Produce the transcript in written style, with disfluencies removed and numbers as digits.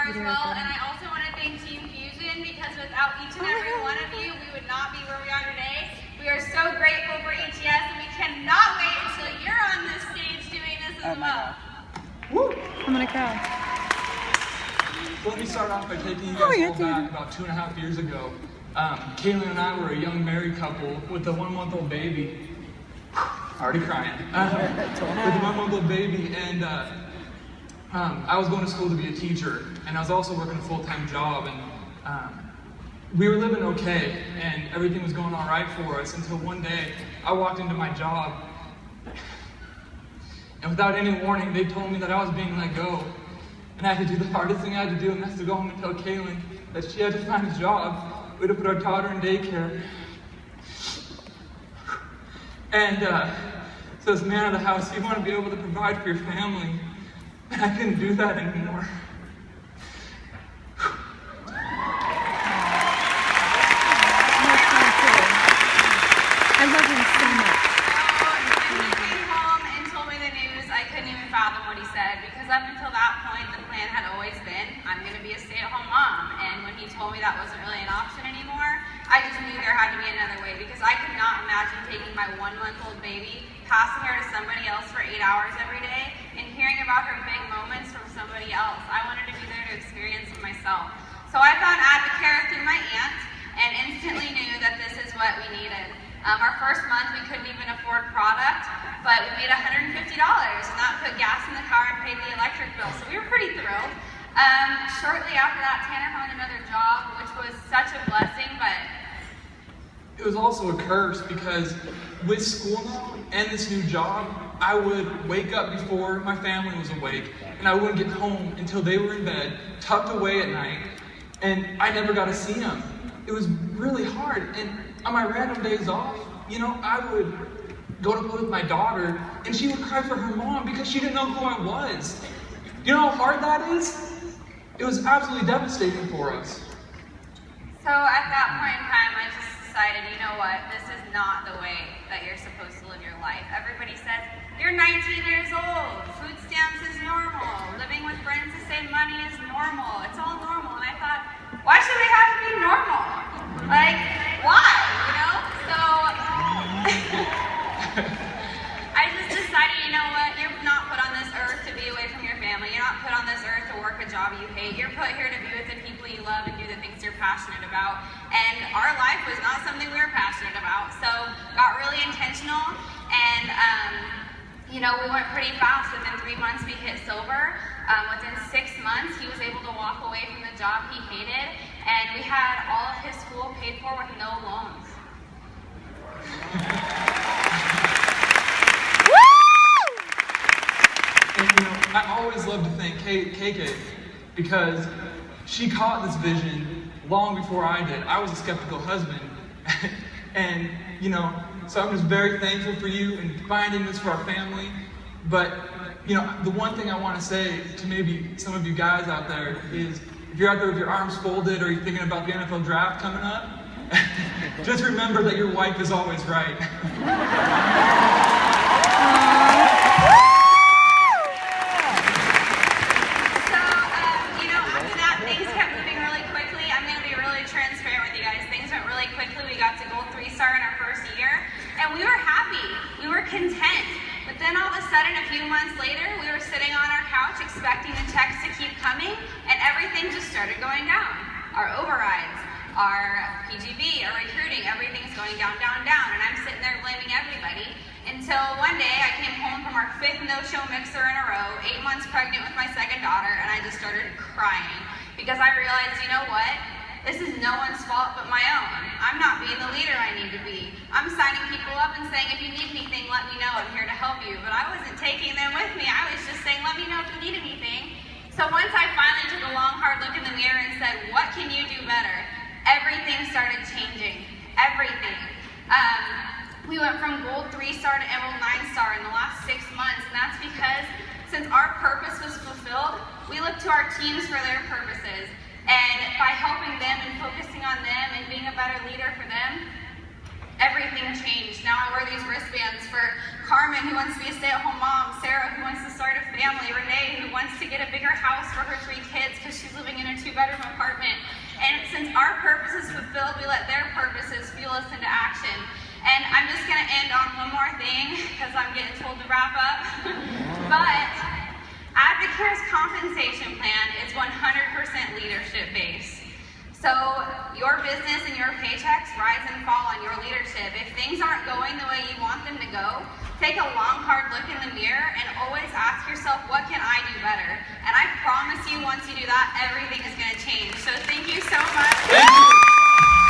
as well, and I also want to thank Team Fusion because without each and every one of you, we would not be where we are today. We are so grateful for ETS, and we cannot wait until you're on this stage doing this as well. Woo! I'm gonna go. So let me start off by taking you guys all back about 2.5 years ago. Kaylin and I were a young married couple with a 1-month-old baby. Already crying. With a 1-month-old baby, and I was going to school to be a teacher, and I was also working a full-time job, and we were living okay, and everything was going all right for us until one day I walked into my job, and without any warning, they told me that I was being let go, and I had to do the hardest thing I had to do, and that's to go home and tell Kaylin that she had to find a job. We had to put our daughter in daycare. And so as man of the house, you want to be able to provide for your family. And I couldn't do that anymore. I love him so much. When he came home and told me the news, I couldn't even fathom what he said, because up until that point, the plan had always been, I'm going to be a stay-at-home mom. And when he told me that wasn't really an option anymore, I just knew there had to be another way, because I could not imagine taking my 1-month-old baby, passing her to somebody else for 8 hours every day, and hearing about her big moments from somebody else. I wanted to be there to experience it myself. So I found Advocare through my aunt, and instantly knew that this is what we needed. Our first month, we couldn't even afford product, but we made $150, and that put gas in the car and paid the electric bill, so we were pretty thrilled. Shortly after that, Tanner found another job, which was such a blessing, but it was also a curse, because with school now and this new job, I would wake up before my family was awake, and I wouldn't get home until they were in bed, tucked away at night, and I never got to see them. It was really hard, and on my random days off, you know, I would go to play with my daughter, and she would cry for her mom because she didn't know who I was. You know how hard that is? It was absolutely devastating for us. So at that point in time, I just decided, you know what, this is not the way that you're supposed to live your life. Everybody says, you're 19 years old, food stamps is normal, living with friends to save money is normal, it's all normal. And I thought, why should we have to be normal? Like, why, you know? So I just decided, you know what, you're not put on this earth to be away from your family. You're not put on this earth to work a job you hate. You're put here to be with the people you love and do the things you're passionate about. And our life was not something we were passionate about. So got really intentional, and you know, we went pretty fast. Within 3 months, we hit sober. Within 6 months, he was able to walk away from the job he hated, and we had all of his school paid for with no loans. And you know, I always love to thank KK, because she caught this vision long before I did. I was a skeptical husband, and you know, so I'm just very thankful for you and finding this for our family. But you know, the one thing I want to say to maybe some of you guys out there is, if you're out there with your arms folded, or you're thinking about the NFL draft coming up, just remember that your wife is always right. And we were happy, we were content. But then all of a sudden, a few months later, we were sitting on our couch expecting the checks to keep coming, and everything just started going down. Our overrides, our PGB, our recruiting, everything's going down, down, down. And I'm sitting there blaming everybody, until one day I came home from our 5th no-show mixer in a row, 8 months pregnant with my 2nd daughter, and I just started crying. Because I realized, you know what? This is no one's fault but my own. I'm not being the leader I need to be. I'm signing people up and saying, if you need anything, let me know. I'm here to help you. But I wasn't taking them with me. I was just saying, let me know if you need anything. So once I finally took a long, hard look in the mirror and said, what can you do better? Everything started changing. Everything. We went from gold 3-star to emerald 9-star in the last 6 months. And that's because since our purpose was fulfilled, we looked to our teams for their purposes. And by helping them and focusing on them and being a better leader for them, everything changed. Now I wear these wristbands for Carmen, who wants to be a stay-at-home mom, Sarah, who wants to start a family, Renee, who wants to get a bigger house for her 3 kids because she's living in a 2-bedroom apartment. And since our purpose is fulfilled, we let their purposes fuel us into action. And I'm just going to end on one more thing because I'm getting told to wrap up. But Advocare's compensation plan is 100% leadership based. So your business and your paychecks rise and fall on your leadership. If things aren't going the way you want them to go, take a long, hard look